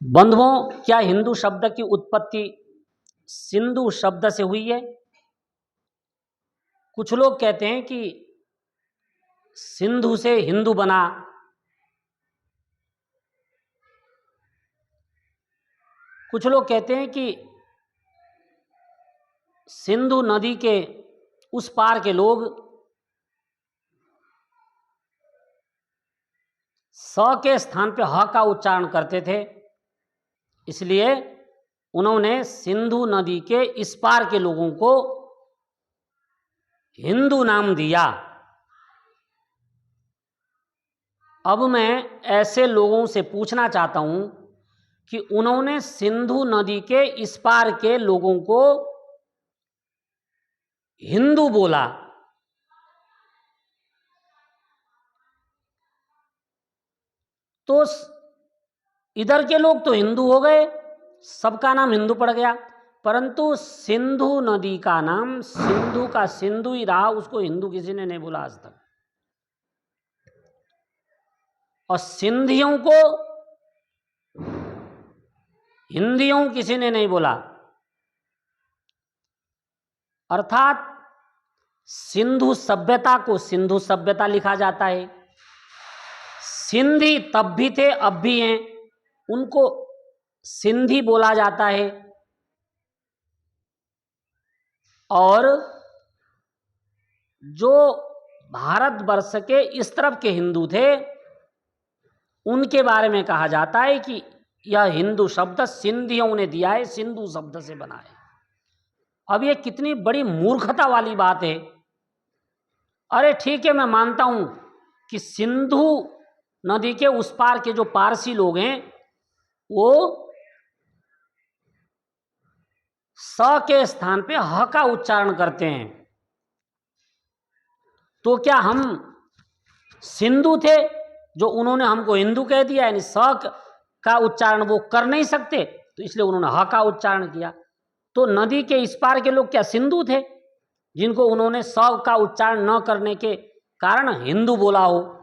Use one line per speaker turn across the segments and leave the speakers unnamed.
बंधुओं, क्या हिंदू शब्द की उत्पत्ति सिंधु शब्द से हुई है? कुछ लोग कहते हैं कि सिंधु से हिंदू बना, कुछ लोग कहते हैं कि सिंधु नदी के उस पार के लोग स के स्थान पे ह का उच्चारण करते थे, इसलिए उन्होंने सिंधु नदी के इस पार के लोगों को हिंदू नाम दिया। अब मैं ऐसे लोगों से पूछना चाहता हूं कि उन्होंने सिंधु नदी के इस पार के लोगों को हिंदू बोला, तो इधर के लोग तो हिंदू हो गए, सबका नाम हिंदू पड़ गया, परंतु सिंधु नदी का नाम सिंधु का सिंधु ही रहा, उसको हिंदू किसी ने नहीं बोला आज तक। और सिंधियों को हिंदियों किसी ने नहीं बोला, अर्थात सिंधु सभ्यता को सिंधु सभ्यता लिखा जाता है। सिंधी तब भी थे, अब भी हैं, उनको सिंधी बोला जाता है। और जो भारतवर्ष के इस तरफ के हिंदू थे, उनके बारे में कहा जाता है कि यह हिंदू शब्द सिंधियों ने दिया है, सिंधु शब्द से बना है। अब ये कितनी बड़ी मूर्खता वाली बात है। अरे ठीक है, मैं मानता हूं कि सिंधु नदी के उस पार के जो पारसी लोग हैं वो स के स्थान पे ह का उच्चारण करते हैं, तो क्या हम सिंधु थे जो उन्होंने हमको हिंदू कह दिया, यानी स का उच्चारण वो कर नहीं सकते, तो इसलिए उन्होंने ह का उच्चारण किया। तो नदी के इस पार के लोग क्या सिंधु थे जिनको उन्होंने स का उच्चारण न करने के कारण हिंदू बोला हो?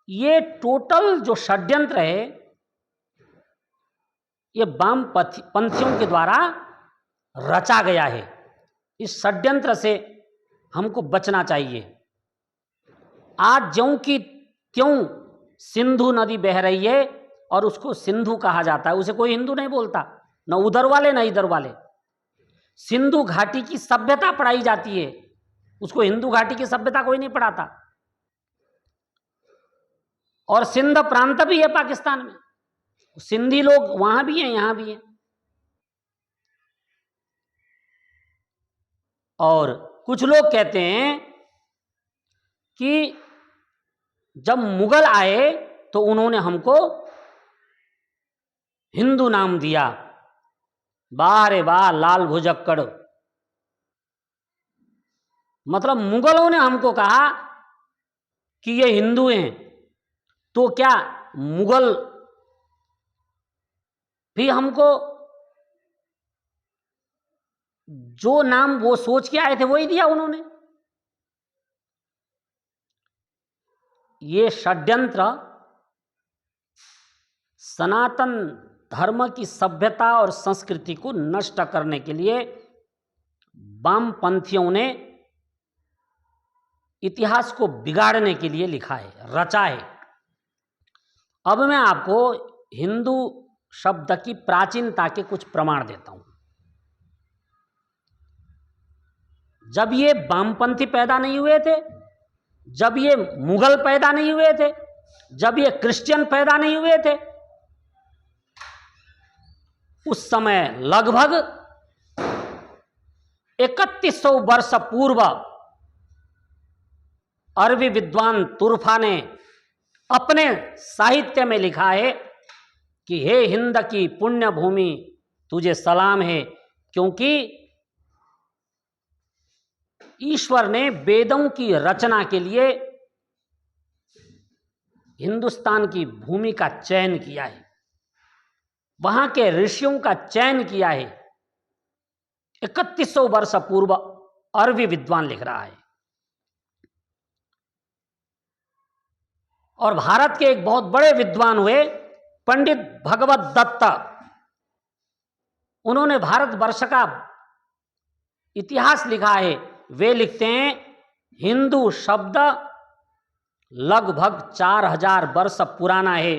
ये टोटल जो षड्यंत्र है, ये वाम पंथियों के द्वारा रचा गया है। इस षड्यंत्र से हमको बचना चाहिए। आज ज्यों की त्यों सिंधु नदी बह रही है और उसको सिंधु कहा जाता है, उसे कोई हिंदू नहीं बोलता, न उधर वाले न इधर वाले। सिंधु घाटी की सभ्यता पढ़ाई जाती है, उसको हिंदू घाटी की सभ्यता कोई नहीं पढ़ाता। और सिंध प्रांत भी है पाकिस्तान में, सिंधी लोग वहां भी हैं, यहां भी हैं। और कुछ लोग कहते हैं कि जब मुगल आए तो उन्होंने हमको हिंदू नाम दिया। वाह रे वाह, लाल भुजक्कड़, मतलब मुगलों ने हमको कहा कि ये हिंदू हैं, तो क्या मुगल भी हमको जो नाम वो सोच के आए थे वही दिया उन्होंने? ये षड्यंत्र सनातन धर्म की सभ्यता और संस्कृति को नष्ट करने के लिए वामपंथियों ने इतिहास को बिगाड़ने के लिए लिखा है, रचा है। अब मैं आपको हिंदू शब्द की प्राचीनता के कुछ प्रमाण देता हूं। जब ये वामपंथी पैदा नहीं हुए थे, जब ये मुगल पैदा नहीं हुए थे, जब ये क्रिश्चियन पैदा नहीं हुए थे, उस समय लगभग 3100 वर्ष पूर्व अरबी विद्वान तुरफा ने अपने साहित्य में लिखा है कि हे हिंद की पुण्य भूमि तुझे सलाम है, क्योंकि ईश्वर ने वेदों की रचना के लिए हिंदुस्तान की भूमि का चयन किया है, वहां के ऋषियों का चयन किया है। 3100 वर्ष पूर्व अरबी विद्वान लिख रहा है। और भारत के एक बहुत बड़े विद्वान हुए पंडित भगवत दत्त। उन्होंने भारतवर्ष का इतिहास लिखा है। वे लिखते हैं हिंदू शब्द लगभग 4000 वर्ष पुराना है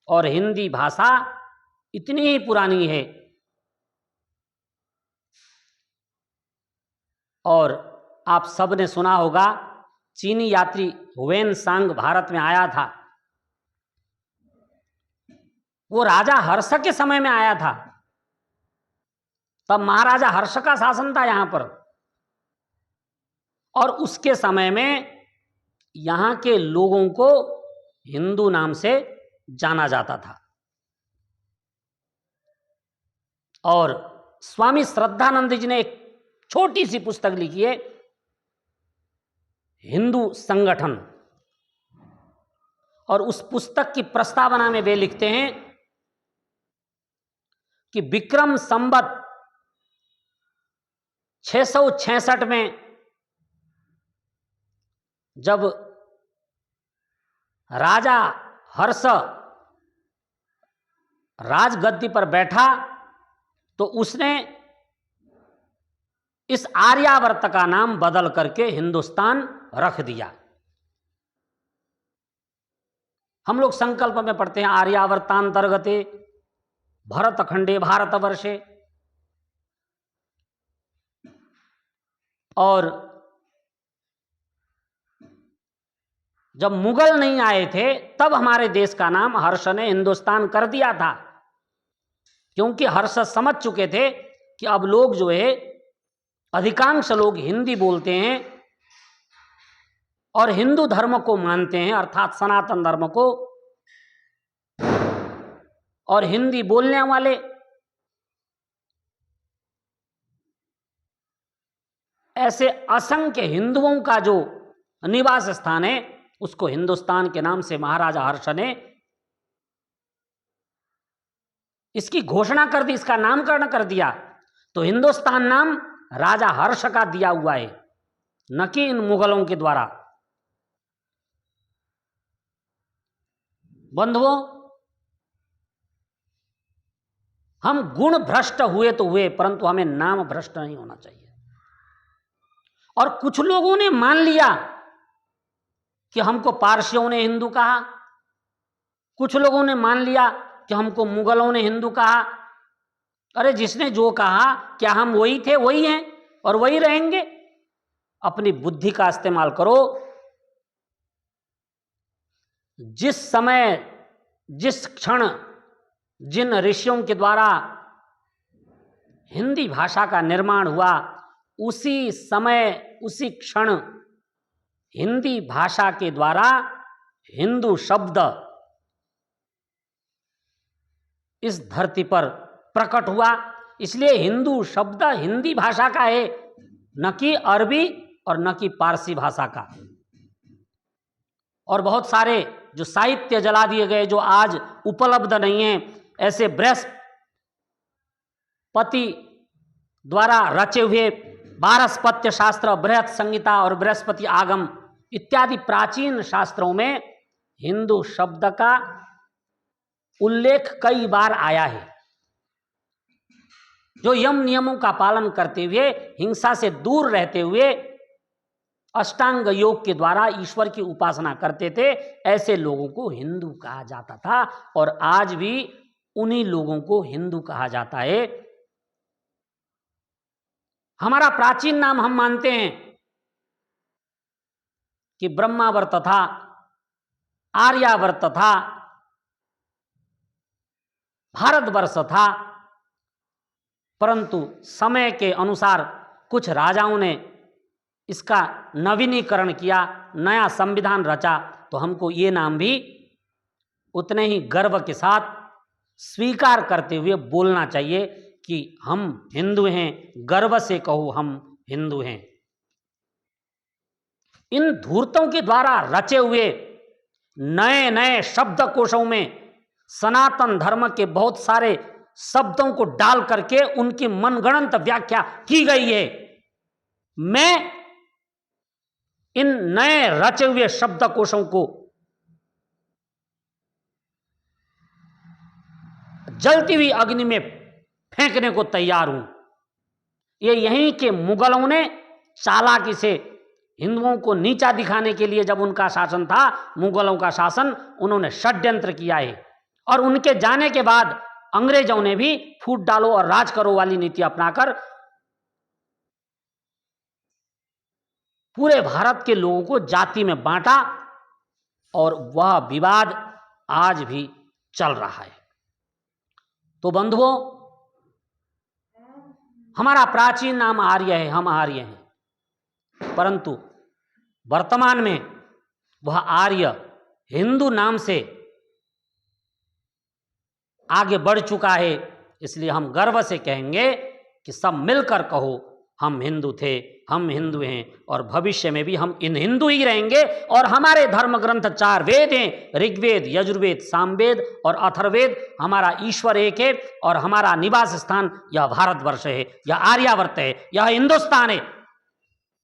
और हिंदी भाषा इतनी ही पुरानी है। और आप सबने सुना होगा चीनी यात्री हुएन सांग भारत में आया था। वो राजा हर्ष के समय में आया था, तब महाराजा हर्ष का शासन था यहां पर, और उसके समय में यहां के लोगों को हिंदू नाम से जाना जाता था। और स्वामी श्रद्धानंद जी ने एक छोटी सी पुस्तक लिखी है, हिंदू संगठन, और उस पुस्तक की प्रस्तावना में वे लिखते हैं कि विक्रम संवत 666 में जब राजा हर्ष राजगद्दी पर बैठा तो उसने इस आर्यावर्त का नाम बदल करके हिंदुस्तान रख दिया। हम लोग संकल्प में पढ़ते हैं आर्यावर्तांतर्गते भरतखंडे भारतवर्षे। और जब मुगल नहीं आए थे तब हमारे देश का नाम हर्ष ने हिंदुस्तान कर दिया था, क्योंकि हर्ष समझ चुके थे कि अब लोग जो है अधिकांश लोग हिंदी बोलते हैं और हिंदू धर्म को मानते हैं, अर्थात सनातन धर्म को, और हिंदी बोलने वाले ऐसे असंख्य हिंदुओं का जो निवास स्थान है उसको हिंदुस्तान के नाम से महाराजा हर्ष ने इसकी घोषणा कर दी, इसका नामकरण कर दिया। तो हिंदुस्तान नाम राजा हर्ष का दिया हुआ है, न कि इन मुगलों के द्वारा। बंधुओं, हम गुण भ्रष्ट हुए तो हुए, परंतु हमें नाम भ्रष्ट नहीं होना चाहिए। और कुछ लोगों ने मान लिया कि हमको पारसियों ने हिंदू कहा, कुछ लोगों ने मान लिया कि हमको मुगलों ने हिंदू कहा। अरे जिसने जो कहा, क्या हम वही थे, वही हैं और वही रहेंगे? अपनी बुद्धि का इस्तेमाल करो। जिस समय, जिस क्षण, जिन ऋषियों के द्वारा हिंदी भाषा का निर्माण हुआ, उसी समय, उसी क्षण हिंदी भाषा के द्वारा हिंदू शब्द इस धरती पर प्रकट हुआ। इसलिए हिंदू शब्द हिंदी भाषा का है, न कि अरबी और न कि पारसी भाषा का। और बहुत सारे जो साहित्य जला दिए गए, जो आज उपलब्ध नहीं है, ऐसे बृहस्पति द्वारा रचे हुए बारहस्पत्य शास्त्र, बृहत संहिता और बृहस्पति आगम इत्यादि प्राचीन शास्त्रों में हिंदू शब्द का उल्लेख कई बार आया है। जो यम नियमों का पालन करते हुए, हिंसा से दूर रहते हुए अष्टांग योग के द्वारा ईश्वर की उपासना करते थे, ऐसे लोगों को हिंदू कहा जाता था। और आज भी उन्हीं लोगों को हिंदू कहा जाता है। हमारा प्राचीन नाम हम मानते हैं कि ब्रह्मावर्त था, आर्यावर्त था, भारतवर्ष था, परंतु समय के अनुसार कुछ राजाओं ने इसका नवीनीकरण किया, नया संविधान रचा, तो हमको ये नाम भी उतने ही गर्व के साथ स्वीकार करते हुए बोलना चाहिए कि हम हिंदू हैं। गर्व से कहो हम हिंदू हैं। इन धूर्तों के द्वारा रचे हुए नए नए शब्दकोशों में सनातन धर्म के बहुत सारे शब्दों को डाल करके उनकी मनगढ़ंत व्याख्या की गई है। मैं इन नए रचे हुए शब्दकोशों को जलती हुई अग्नि में फेंकने को तैयार हूं। ये यहीं के मुगलों ने चालाकी से हिंदुओं को नीचा दिखाने के लिए, जब उनका शासन था, मुगलों का शासन, उन्होंने षड्यंत्र किया है। और उनके जाने के बाद अंग्रेजों ने भी फूट डालो और राज करो वाली नीति अपनाकर पूरे भारत के लोगों को जाति में बांटा, और वह विवाद आज भी चल रहा है। तो बंधुओं, हमारा प्राचीन नाम आर्य है, हम आर्य हैं, परंतु वर्तमान में वह आर्य हिंदू नाम से आगे बढ़ चुका है। इसलिए हम गर्व से कहेंगे कि सब मिलकर कहो, हम हिंदू थे, हम हिंदू हैं, और भविष्य में भी हम इन हिंदू ही रहेंगे। और हमारे धर्म ग्रंथ 4 वेद हैं, ऋग्वेद, यजुर्वेद, सामवेद और अथर्ववेद। हमारा ईश्वर एक है और हमारा निवास स्थान यह भारतवर्ष है, यह आर्यावर्त है, यह हिंदुस्तान है।